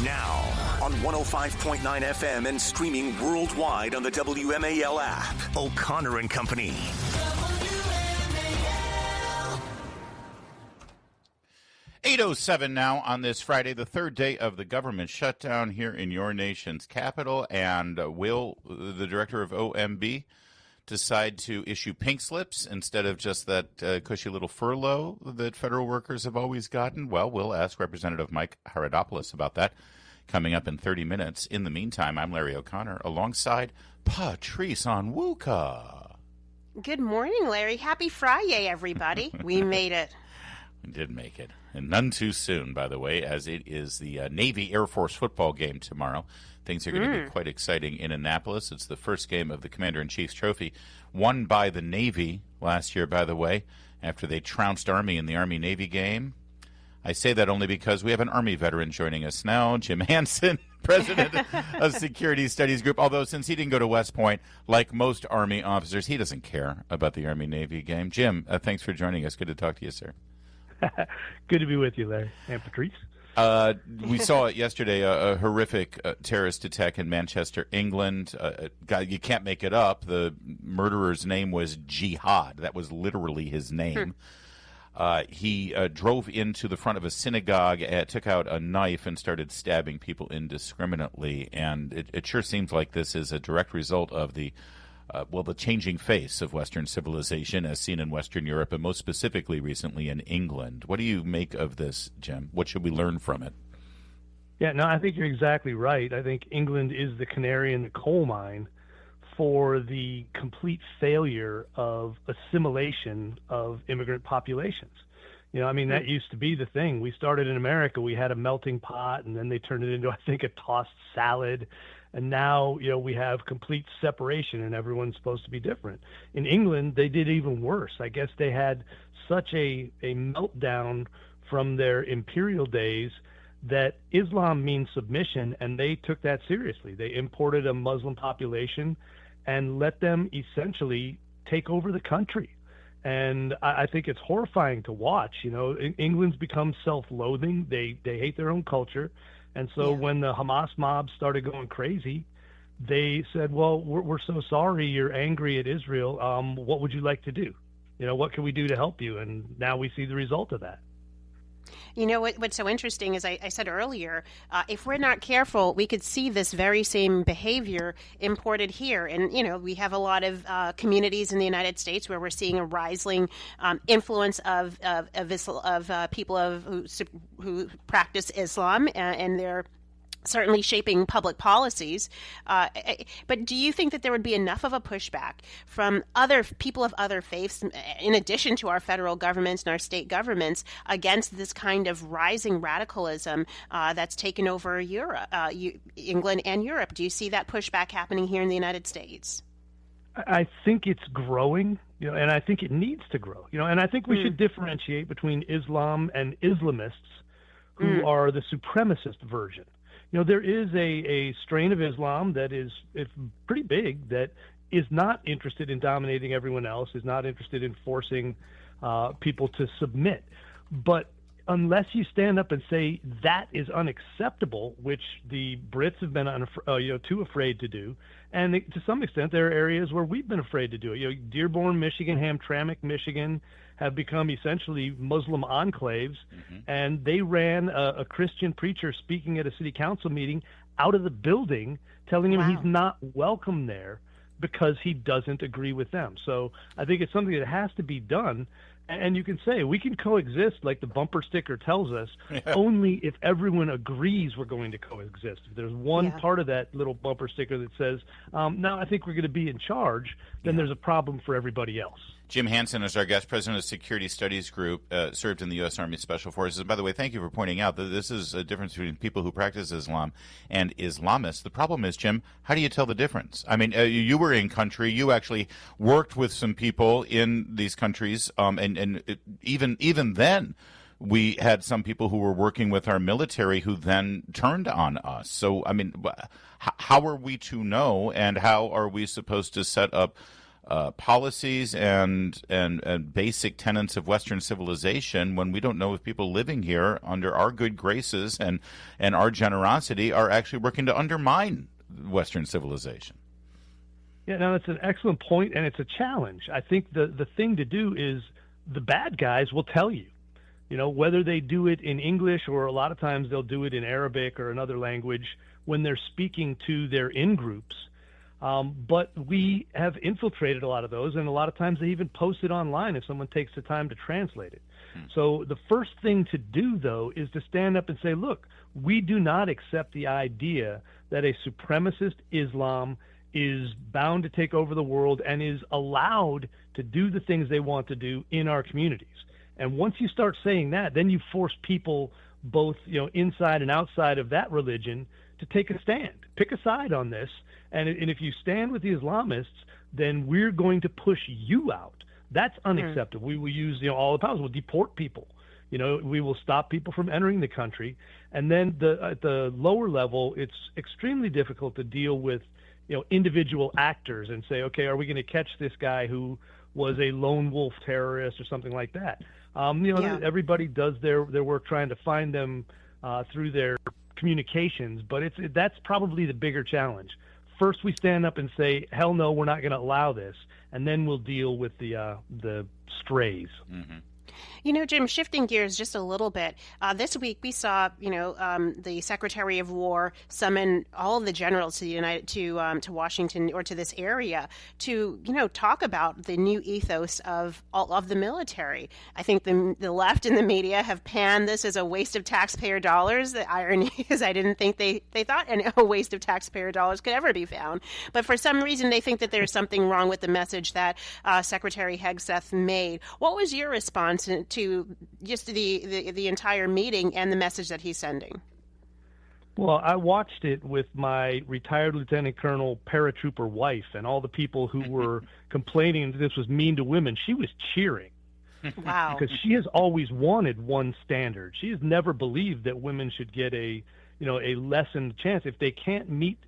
Now, on 105.9 FM and streaming worldwide on the WMAL app. O'Connor and Company. WMAL. 8:07 now on this Friday, the third day of the government shutdown here in your nation's capital. And will the director of OMB decide to issue pink slips instead of just that cushy little furlough that federal workers have always gotten? Well, we'll ask Representative Mike Haridopolos about that coming up in 30 minutes. In the meantime, I'm Larry O'Connor alongside Patrice Onwuka. Good morning, Larry. Happy Friday, everybody. We made it. We did make it. And none too soon, by the way, as it is the Navy Air Force football game tomorrow. Things are going to be quite exciting in Annapolis. It's the first game of the Commander-in-Chief's Trophy, won by the Navy last year, by the way, after they trounced Army in the Army-Navy game. I say that only because we have an Army veteran joining us now, Jim Hanson, president of Security Studies Group. Although since he didn't go to West Point, like most Army officers, he doesn't care about the Army-Navy game. Jim, thanks for joining us. Good to talk to you, sir. Good to be with you, Larry and Patrice. We saw it yesterday, a horrific terrorist attack in Manchester, England. You can't make it up. The murderer's name was Jihad. That was literally his name. He drove into the front of a synagogue, took out a knife, and started stabbing people indiscriminately. And it sure seems like this is a direct result of the changing face of Western civilization as seen in Western Europe, and most specifically recently in England. What do you make of this, Jim? What should we learn from it? Yeah, no, I think you're exactly right. I think England is the canary in the coal mine for the complete failure of assimilation of immigrant populations. You know, I mean, that used to be the thing. We started in America, we had a melting pot, and then they turned it into, I think, a tossed salad. And now, you know, we have complete separation and everyone's supposed to be different. In England, they did even worse. I guess they had such a meltdown from their imperial days that Islam means submission, and they took that seriously. They imported a Muslim population and let them essentially take over the country. And I think it's horrifying to watch. You know, England's become self-loathing. They hate their own culture. And so when the Hamas mob started going crazy, they said, well, we're so sorry you're angry at Israel. What would you like to do? You know, what can we do to help you? And now we see the result of that. You know, what's so interesting is I said earlier, if we're not careful, we could see this very same behavior imported here. And, you know, we have a lot of communities in the United States where we're seeing a rising influence of people who practice Islam, and they're certainly shaping public policies. But do you think that there would be enough of a pushback from other people of other faiths, in addition to our federal governments and our state governments, against this kind of rising radicalism that's taken over Europe, England and Europe? Do you see that pushback happening here in the United States? I think it's growing, you know, and I think it needs to grow, you know, and I think we should differentiate between Islam and Islamists who are the supremacist version. You know, there is a strain of Islam that is pretty big, that is not interested in dominating everyone else, is not interested in forcing people to submit. But unless you stand up and say that is unacceptable, which the Brits have been too afraid to do, and to some extent there are areas where we've been afraid to do it. You know, Dearborn, Michigan, Hamtramck, Michigan have become essentially Muslim enclaves, and they ran a Christian preacher speaking at a city council meeting out of the building, telling him he's not welcome there because he doesn't agree with them. So I think it's something that has to be done. And you can say we can coexist like the bumper sticker tells us, only if everyone agrees we're going to coexist. If there's one part of that little bumper sticker that says, no, I think we're going to be in charge, then there's a problem for everybody else. Jim Hanson is our guest, president of Security Studies Group, served in the U.S. Army Special Forces. And by the way, thank you for pointing out that this is a difference between people who practice Islam and Islamists. The problem is, Jim, how do you tell the difference? I mean, you were in country. You actually worked with some people in these countries, and even then, we had some people who were working with our military who then turned on us. So, I mean, how are we to know, and how are we supposed to set up policies and basic tenets of Western civilization when we don't know if people living here under our good graces and our generosity are actually working to undermine Western civilization. Yeah, no, that's an excellent point, and it's a challenge. I think the thing to do is the bad guys will tell you, whether they do it in English or a lot of times they'll do it in Arabic or another language when they're speaking to their in-groups. But we have infiltrated a lot of those, and a lot of times they even post it online if someone takes the time to translate it. So the first thing to do, though, is to stand up and say, look, we do not accept the idea that a supremacist Islam is bound to take over the world and is allowed to do the things they want to do in our communities. And once you start saying that, then you force people both, inside and outside of that religion to take a stand, pick a side on this. And if you stand with the Islamists, then we're going to push you out. That's unacceptable. We will use, all the powers. We'll deport people. We will stop people from entering the country. And then at the lower level, it's extremely difficult to deal with, individual actors and say, okay, are we going to catch this guy who was a lone wolf terrorist or something like that? Everybody does their work trying to find them through their communications, but that's probably the bigger challenge. First, we stand up and say, hell no, we're not going to allow this, and then we'll deal with the strays. Mm-hmm. Jim, shifting gears just a little bit, this week we saw, the Secretary of War summon all of the generals to Washington or to this area to, talk about the new ethos of all of the military. I think the left and the media have panned this as a waste of taxpayer dollars. The irony is I didn't think they thought a waste of taxpayer dollars could ever be found. But for some reason, they think that there's something wrong with the message that Secretary Hegseth made. What was your response to just the entire meeting and the message that he's sending? Well, I watched it with my retired Lieutenant Colonel paratrooper wife and all the people who were complaining that this was mean to women. She was cheering. Wow. Because she has always wanted one standard. She has never believed that women should get a lessened chance. If they can't meet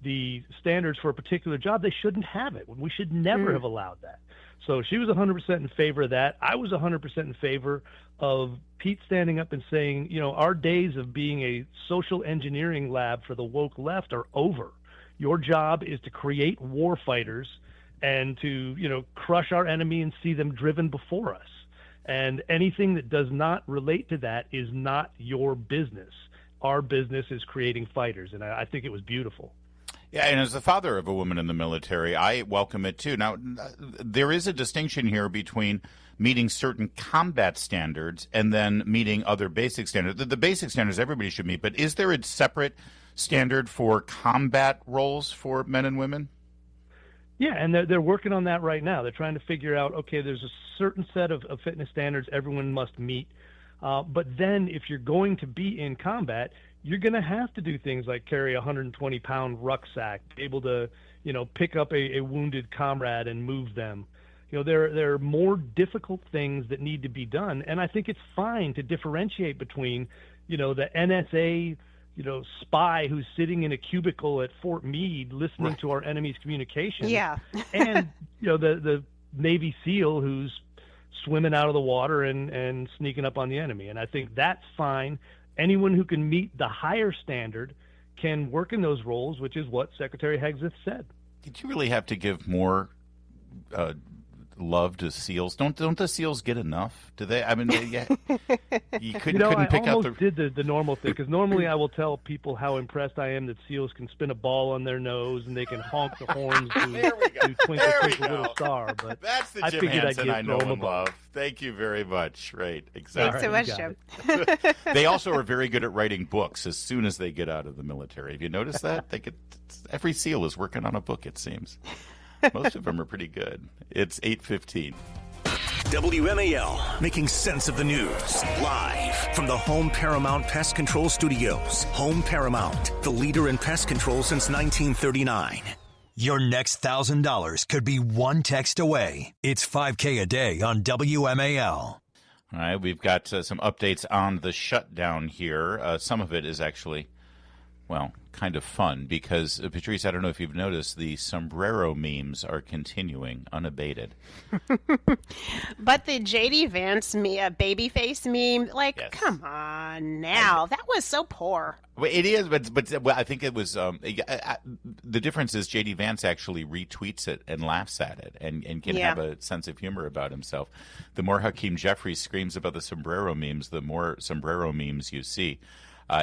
the standards for a particular job, they shouldn't have it. We should never have allowed that. So she was 100% in favor of that. I was 100% in favor of Pete standing up and saying, our days of being a social engineering lab for the woke left are over. Your job is to create war fighters and to, crush our enemy and see them driven before us. And anything that does not relate to that is not your business. Our business is creating fighters. And I think it was beautiful. Yeah, and as the father of a woman in the military, I welcome it too. Now, there is a distinction here between meeting certain combat standards and then meeting other basic standards. The basic standards everybody should meet, but is there a separate standard for combat roles for men and women? Yeah, and they're working on that right now. They're trying to figure out, okay, there's a certain set of fitness standards everyone must meet. But then if you're going to be in combat, you're going to have to do things like carry a 120-pound rucksack, be able to, pick up a wounded comrade and move them. There are more difficult things that need to be done, and I think it's fine to differentiate between, the NSA, spy who's sitting in a cubicle at Fort Meade listening to our enemy's communications, and the Navy SEAL who's swimming out of the water and sneaking up on the enemy, and I think that's fine. Anyone who can meet the higher standard can work in those roles, which is what Secretary Hegseth said. Did you really have to give more love to SEALs? Don't the SEAls get enough? Do they? I mean, you couldn't pick out the. I did the normal thing, because normally I will tell people how impressed I am that SEAls can spin a ball on their nose and they can honk the horns to Twinkle Twinkle Little Star. But that's the Jim Hanson I know and love. Thank you very much. Right, exactly. Thanks so much, Jim. They also are very good at writing books as soon as they get out of the military. Have you noticed that? Every SEAL is working on a book, it seems. Most of them are pretty good. It's 8:15. WMAL, making sense of the news. Live from the Home Paramount Pest Control Studios. Home Paramount, the leader in pest control since 1939. Your next $1,000 could be one text away. It's $5K a day on WMAL. All right, we've got some updates on the shutdown here. Some of it is actually well, kind of fun because, Patrice, I don't know if you've noticed, the sombrero memes are continuing unabated. But the J.D. Vance babyface meme, Yes. come on now. That was so poor. Well, it is, but I think it was the difference is J.D. Vance actually retweets it and laughs at it and can have a sense of humor about himself. The more Hakeem Jeffries screams about the sombrero memes, the more sombrero memes you see.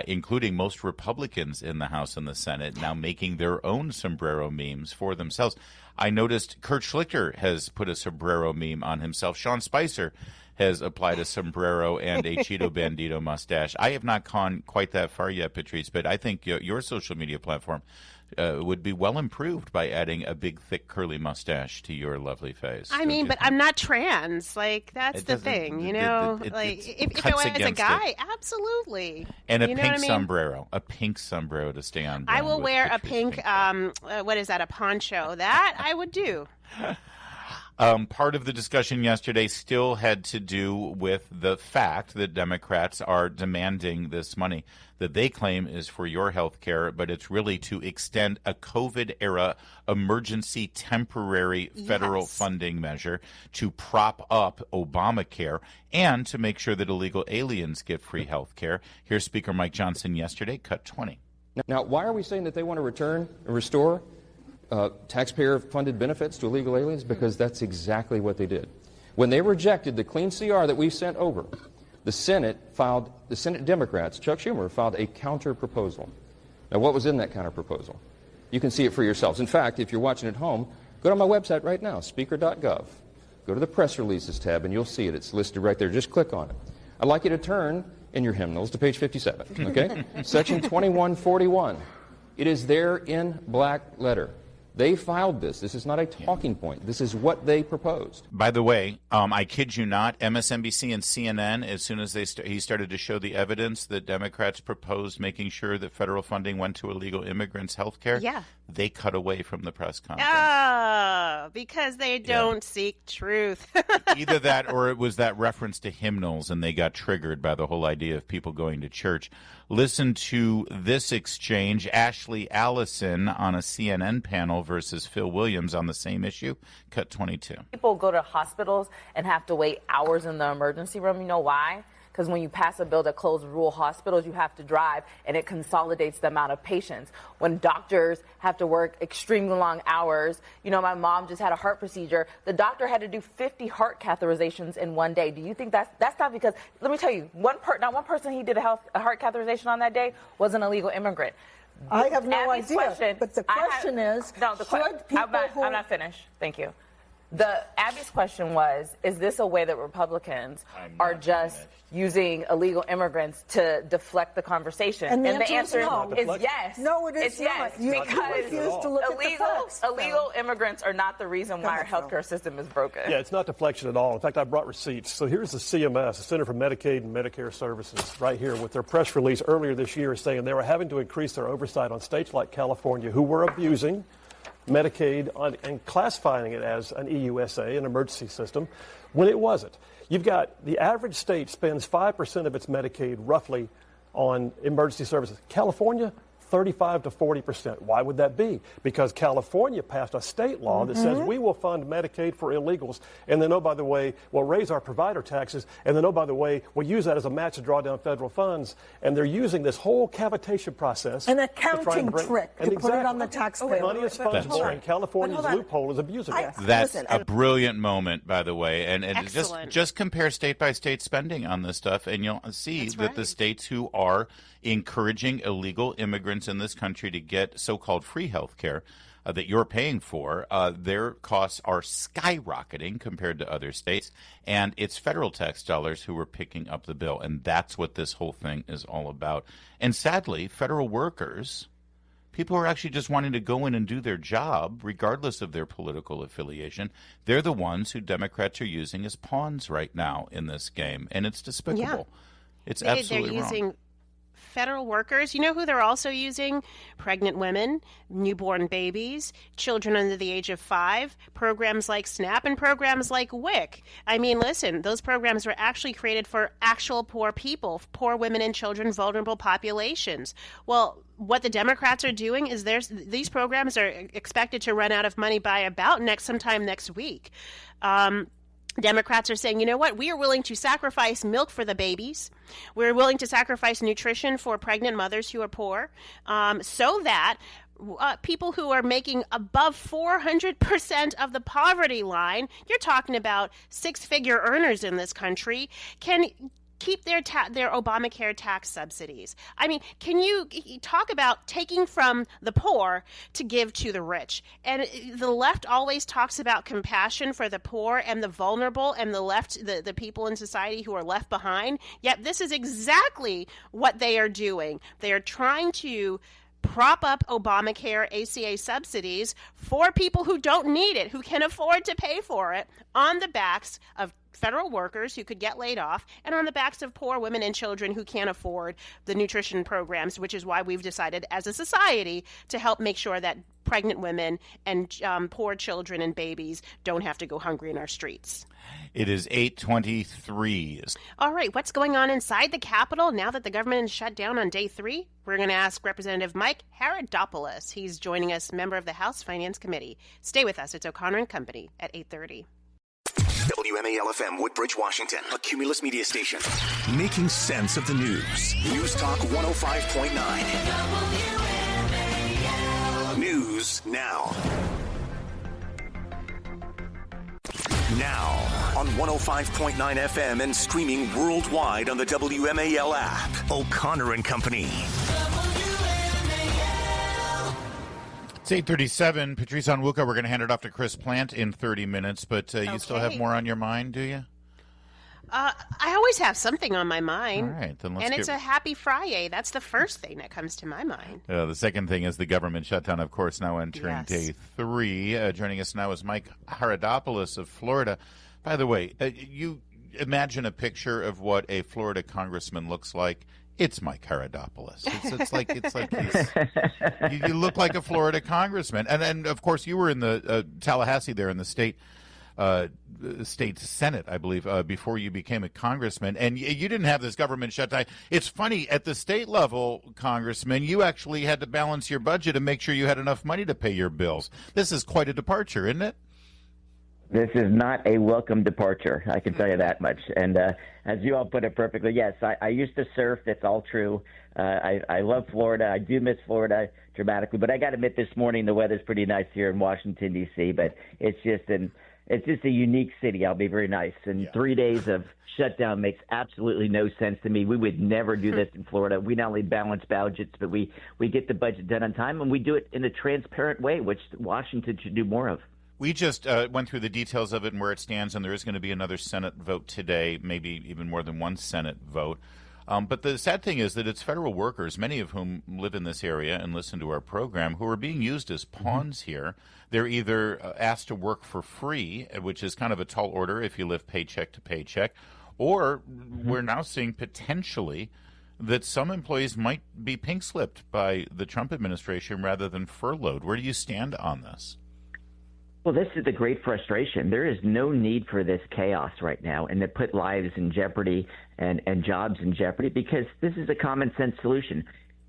Including most Republicans in the House and the Senate now making their own sombrero memes for themselves. I noticed Kurt Schlichter has put a sombrero meme on himself. Sean Spicer has applied a sombrero and a Cheeto Bandito mustache. I have not gone quite that far yet, Patrice, but I think your social media platform would be well improved by adding a big, thick, curly mustache to your lovely face. I mean, but I'm not trans. That's the thing, you know? If I was a guy, absolutely. And a you know pink what I mean? sombrero. A pink sombrero to stay on. I will wear a Patrice pink, what is that, a poncho. That I would do. Part of the discussion yesterday still had to do with the fact that Democrats are demanding this money that they claim is for your health care, but it's really to extend a COVID-era emergency temporary federal funding measure to prop up Obamacare and to make sure that illegal aliens get free health care. Here's Speaker Mike Johnson yesterday, cut 20. Now, why are we saying that they want to return and restore taxpayer-funded benefits to illegal aliens? Because that's exactly what they did. When they rejected the clean CR that we sent over, the Senate Democrats, Chuck Schumer, filed a counter-proposal. Now, what was in that counter-proposal? You can see it for yourselves. In fact, if you're watching at home, go to my website right now, speaker.gov. Go to the press releases tab, and you'll see it. It's listed right there. Just click on it. I'd like you to turn in your hymnals to page 57, okay? Section 2141. It is there in black letter. They filed this. This is not a talking point. This is what they proposed. By the way, I kid you not, MSNBC and CNN, as soon as he started to show the evidence that Democrats proposed making sure that federal funding went to illegal immigrants' health care, they cut away from the press conference. Oh, because they don't seek truth. Either that or it was that reference to hymnals, and they got triggered by the whole idea of people going to church. Listen to this exchange. Ashley Allison on a CNN panel versus Phil Williams on the same issue. Cut 22. People go to hospitals and have to wait hours in the emergency room. You know why? Because when you pass a bill that closes rural hospitals, you have to drive, and it consolidates the amount of patients. When doctors have to work extremely long hours, you know, my mom just had a heart procedure. The doctor had to do 50 heart catheterizations in one day. Do you think that's not because, let me tell you, not one person he did a heart catheterization on that day was an illegal immigrant. I have no Abby's idea. But the question is, I'm not finished. Thank you. Abby's question was, is this a way that Republicans are just using illegal immigrants to deflect the conversation? And the answer is yes. No, it is yes. not. Because illegal immigrants are not the reason why our healthcare system is broken. Yeah, it's not deflection at all. In fact, I brought receipts. So here's the CMS, the Center for Medicaid and Medicare Services, right here with their press release earlier this year saying they were having to increase their oversight on states like California who were abusing Medicaid and classifying it as an EUSA, an emergency system, when it wasn't. You've got the average state spends 5% of its Medicaid roughly on emergency services. California, 35 to 40%. Why would that be? Because California passed a state law that says we will fund Medicaid for illegals, and then, oh, by the way, we'll raise our provider taxes, and then, oh, by the way, we'll use that as a match to draw down federal funds. And they're using this whole cavitation process. An accounting trick to put it on the taxpayer. Money is fungible, and California's loophole is abusing it. That's a brilliant moment, by the way. And just compare state by state spending on this stuff, and you'll see that the states who are encouraging illegal immigrants in this country to get so-called free health care that you're paying for, their costs are skyrocketing compared to other states, and it's federal tax dollars who are picking up the bill, and that's what this whole thing is all about. And sadly, federal workers, people who are actually just wanting to go in and do their job, regardless of their political affiliation, they're the ones who Democrats are using as pawns right now in this game, and it's despicable. It's absolutely they're using wrong. federal workers, you know who they're also using? Pregnant women, newborn babies, children under the age of 5, programs like SNAP and programs like WIC. I mean, listen, those programs were actually created for actual poor people, poor women and children, vulnerable populations. Well, what the Democrats are doing is these programs are expected to run out of money by about sometime next week. Democrats are saying, you know what, we are willing to sacrifice milk for the babies. We're willing to sacrifice nutrition for pregnant mothers who are poor, so that people who are making above 400% of the poverty line, you're talking about six-figure earners in this country, can keep their Obamacare tax subsidies. I mean, can you talk about taking from the poor to give to the rich? And the left always talks about compassion for the poor and the vulnerable and the people in society who are left behind. Yet this is exactly what they are doing. They are trying to prop up Obamacare ACA subsidies for people who don't need it, who can afford to pay for it, on the backs of federal workers who could get laid off, and on the backs of poor women and children who can't afford the nutrition programs, which is why we've decided as a society to help make sure that pregnant women and poor children and babies don't have to go hungry in our streets. It is 8:23. All right, what's going on inside the Capitol now that the government is shut down on day 3? We're going to ask Representative Mike Haridopolos. He's joining us, member of the House Finance Committee. Stay with us. It's O'Connor and Company at 8:30. WMAL-FM, Woodbridge, Washington, a Cumulus media station. Making sense of the news. News Talk 105.9. News now. Now on 105.9 FM and streaming worldwide on the WMAL app. O'Connor and Company. It's 8:37. Patrice Onwuka, we're going to hand it off to Chris Plant in 30 minutes, but you still have more on your mind, do you? I always have something on my mind. All right, then let's it's a happy Friday. That's the first thing that comes to my mind. The second thing is the government shutdown, of course, now entering day 3. Joining us now is Mike Haridopolos of Florida. By the way, you imagine a picture of what a Florida congressman looks like. It's Mike Haridopolos. It's like you look like a Florida congressman. And of course, you were in the Tallahassee there in the state Senate, I believe, before you became a congressman. And you didn't have this government shutdown. It's funny, at the state level, Congressman, you actually had to balance your budget and make sure you had enough money to pay your bills. This is quite a departure, isn't it? This is not a welcome departure, I can tell you that much. And as you all put it perfectly, yes, I used to surf. That's all true. I love Florida. I do miss Florida dramatically. But I got to admit, this morning the weather's pretty nice here in Washington, D.C., but it's just a unique city. I'll be very nice. And 3 days of shutdown makes absolutely no sense to me. We would never do this in Florida. We not only balance budgets, but we get the budget done on time, and we do it in a transparent way, which Washington should do more of. We just went through the details of it and where it stands, and there is going to be another Senate vote today, maybe even more than one Senate vote. But the sad thing is that it's federal workers, many of whom live in this area and listen to our program, who are being used as pawns here. They're either asked to work for free, which is kind of a tall order if you live paycheck to paycheck, or we're now seeing potentially that some employees might be pink-slipped by the Trump administration rather than furloughed. Where do you stand on this? Well, this is the great frustration. There is no need for this chaos right now and to put lives in jeopardy and jobs in jeopardy, because this is a common sense solution.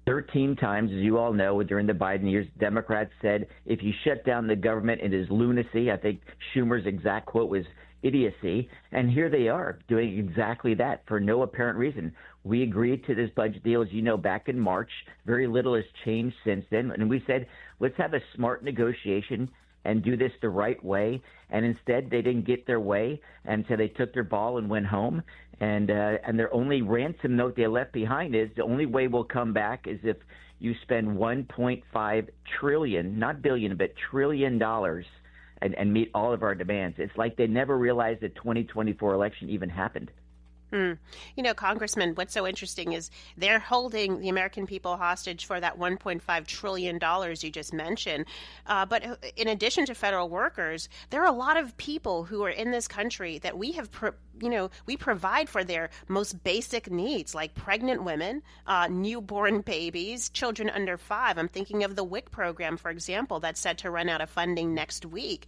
13 times, as you all know, during the Biden years, Democrats said, if you shut down the government, it is lunacy. I think Schumer's exact quote was idiocy. And here they are doing exactly that for no apparent reason. We agreed to this budget deal, as you know, back in March. Very little has changed since then. And we said, let's have a smart negotiation and do this the right way. And instead, they didn't get their way, and so they took their ball and went home. And their only ransom note they left behind is the only way we'll come back is if you spend $1.5 trillion, not billion, but trillion dollars, and meet all of our demands. It's like they never realized the 2024 election even happened. Congressman, what's so interesting is they're holding the American people hostage for that $1.5 trillion you just mentioned. But in addition to federal workers, there are a lot of people who are in this country that we have, we provide for their most basic needs, like pregnant women, newborn babies, children under 5. I'm thinking of the WIC program, for example, that's set to run out of funding next week.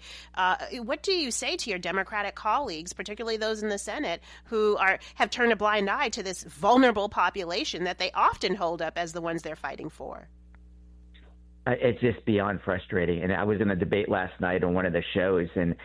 What do you say to your Democratic colleagues, particularly those in the Senate, who have turned a blind eye to this vulnerable population that they often hold up as the ones they're fighting for? It's just beyond frustrating. And I was in a debate last night on one of the shows, and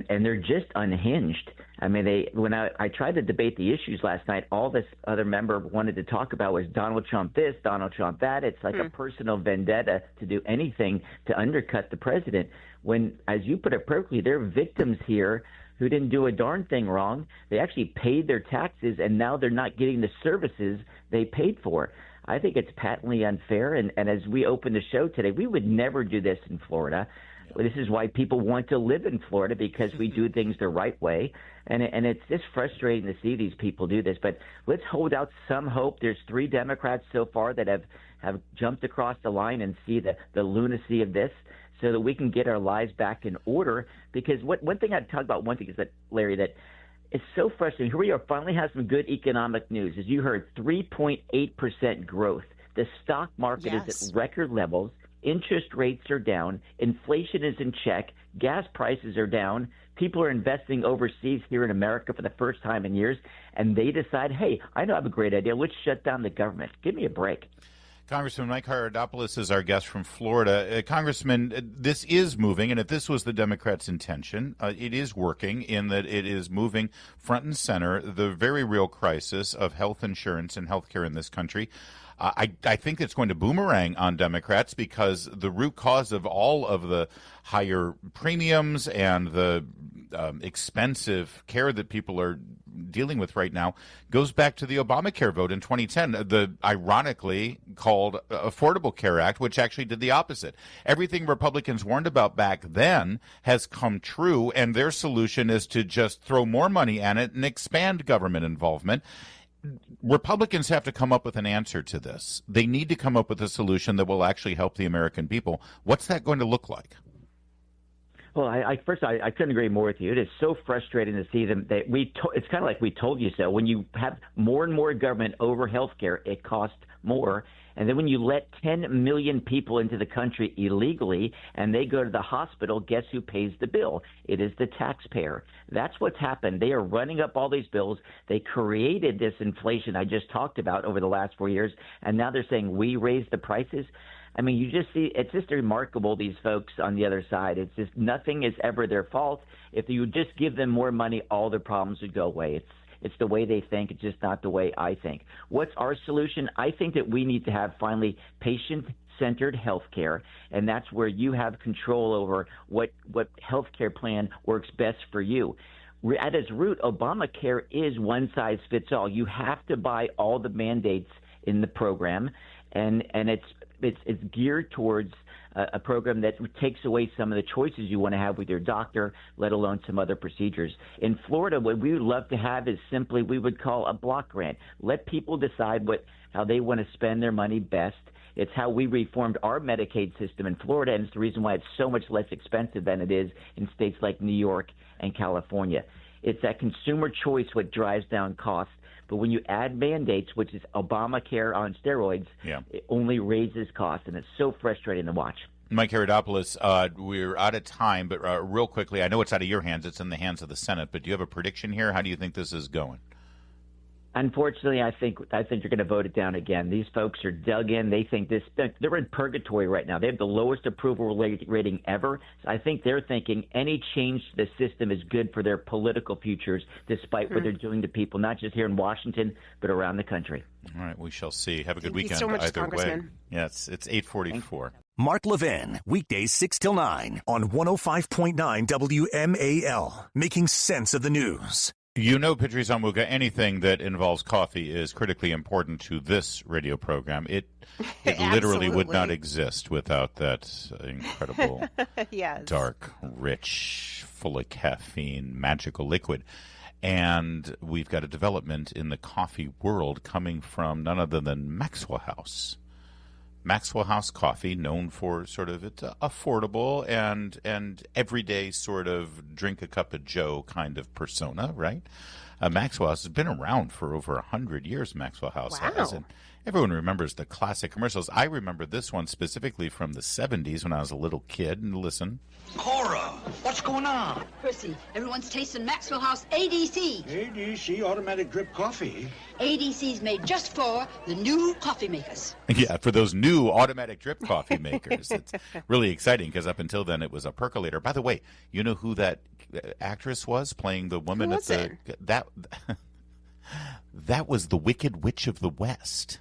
they're just unhinged. I mean, when I tried to debate the issues last night, all this other member wanted to talk about was Donald Trump this, Donald Trump that. It's like a personal vendetta to do anything to undercut the president. When, as you put it perfectly, there are victims here who didn't do a darn thing wrong. They actually paid their taxes, and now they're not getting the services they paid for. I think it's patently unfair, and as we open the show today, we would never do this in Florida. This is why people want to live in Florida, because we do things the right way, and it's just frustrating to see these people do this. But let's hold out some hope. There's 3 Democrats so far that have jumped across the line and see the lunacy of this, so that we can get our lives back in order. Because one thing I'd talk about, is that, Larry, that it's so frustrating. Here we are, finally have some good economic news. As you heard, 3.8% growth. The stock market is at record levels. Interest rates are down. Inflation is in check. Gas prices are down. People are investing overseas here in America for the first time in years. And they decide, hey, I know I have a great idea. Let's shut down the government. Give me a break. Congressman Mike Haridopolos is our guest from Florida. Congressman, this is moving, and if this was the Democrats' intention, it is working in that it is moving front and center the very real crisis of health insurance and health care in this country. I think it's going to boomerang on Democrats, because the root cause of all of the higher premiums and the expensive care that people are dealing with right now goes back to the Obamacare vote in 2010, the ironically called Affordable Care Act, which actually did the opposite. Everything Republicans warned about back then has come true, and their solution is to just throw more money at it and expand government involvement. Republicans have to come up with an answer to this. They need to come up with a solution that will actually help the American people. What's that going to look like? Well, I couldn't agree more with you. It is so frustrating to see them. It's kind of like we told you so. When you have more and more government over health care, it costs more. And then when you let 10 million people into the country illegally and they go to the hospital, guess who pays the bill? It is the taxpayer. That's what's happened. They are running up all these bills. They created this inflation I just talked about over the last 4 years, and now they're saying we raised the prices. I mean, you just see, it's just remarkable, these folks on the other side. It's just nothing is ever their fault. If you would just give them more money, all their problems would go away. It's the way they think. It's just not the way I think. What's our solution? I think that we need to have finally patient-centered health care, and that's where you have control over what health care plan works best for you. At its root, Obamacare is one size fits all. You have to buy all the mandates in the program, and it's geared towards a program that takes away some of the choices you want to have with your doctor, let alone some other procedures. In Florida, what we would love to have is simply we would call a block grant. Let people decide how they want to spend their money best. It's how we reformed our Medicaid system in Florida, and it's the reason why it's so much less expensive than it is in states like New York and California. It's that consumer choice what drives down costs. But when you add mandates, which is Obamacare on steroids, it only raises costs, and it's so frustrating to watch. Mike Haridopolos, we're out of time, but real quickly, I know it's out of your hands. It's in the hands of the Senate. But do you have a prediction here? How do you think this is going? Unfortunately, I think you're going to vote it down again. These folks are dug in. They think they're in purgatory right now. They have the lowest approval rating ever. So I think they're thinking any change to the system is good for their political futures, despite what they're doing to people, not just here in Washington, but around the country. All right, we shall see. Have a good Thank weekend you so much, either Congressman. way. Yes, it's 8:44. Mark Levin, weekdays 6 till 9 on 105.9 WMAL, making sense of the news. You know, Patrice Onwuka, anything that involves coffee is critically important to this radio program. It literally would not exist without that incredible, dark, rich, full of caffeine, magical liquid. And we've got a development in the coffee world coming from none other than Maxwell House. Maxwell House coffee, known for sort of its affordable and everyday sort of drink a cup of Joe kind of persona, right? Maxwell House has been around for over 100 years, Maxwell House has. And everyone remembers the classic commercials. I remember this one specifically from the 70s when I was a little kid. And listen. Cora, what's going on? Percy, everyone's tasting Maxwell House ADC. ADC automatic drip coffee. ADC's made just for the new coffee makers. Yeah, for those new automatic drip coffee makers. It's really exciting because up until then it was a percolator. By the way, you know who that actress was playing the woman at the that was the Wicked Witch of the West.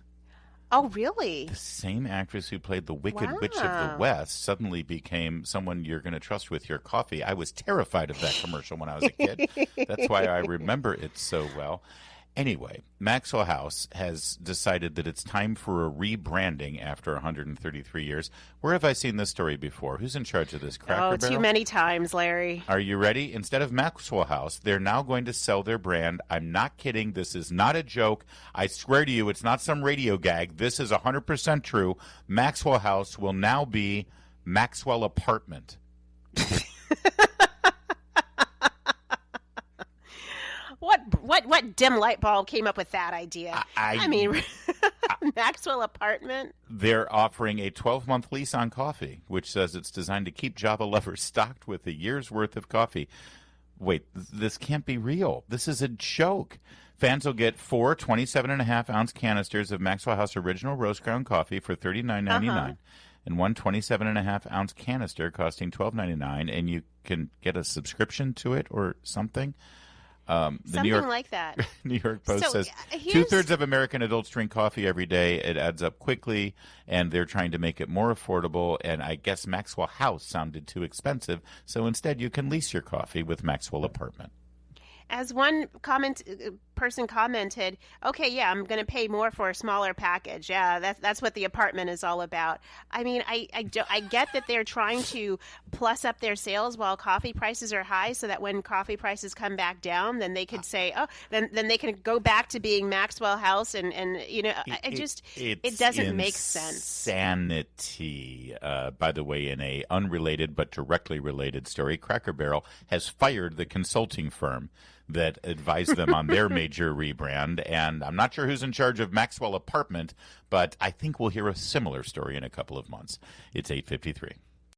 Oh, really? The same actress who played the Wicked Witch of the West suddenly became someone you're going to trust with your coffee. I was terrified of that commercial when I was a kid. That's why I remember it so well. Anyway, Maxwell House has decided that it's time for a rebranding after 133 years. Where have I seen this story before? Who's in charge of this? Cracker Barrel? Too many times, Larry. Are you ready? Instead of Maxwell House, they're now going to sell their brand. I'm not kidding. This is not a joke. I swear to you, it's not some radio gag. This is 100% true. Maxwell House will now be Maxwell Apartment. What dim light bulb came up with that idea? I mean, Maxwell Apartment? They're offering a 12-month lease on coffee, which says it's designed to keep Java lovers stocked with a year's worth of coffee. Wait, this can't be real. This is a joke. Fans will get 4 27.5-ounce canisters of Maxwell House Original Roast Ground Coffee for $39.99. And one 27.5-ounce canister costing $12.99, and you can get a subscription to it or something. Something like that. New York Post says 2/3 of American adults drink coffee every day. It adds up quickly, and they're trying to make it more affordable. And I guess Maxwell House sounded too expensive, so instead you can lease your coffee with Maxwell Apartment. As one person commented, okay, yeah, I'm going to pay more for a smaller package. Yeah, that's what the apartment is all about. I mean, I get that they're trying to plus up their sales while coffee prices are high, so that when coffee prices come back down, then they could say, oh, then they can go back to being Maxwell House, and you know, it doesn't make sense. Insanity. By the way, in a unrelated but directly related story, Cracker Barrel has fired the consulting firm that advised them on their major rebrand, and I'm not sure who's in charge of Maxwell Apartment, but I think we'll hear a similar story in a couple of months. It's 8:53.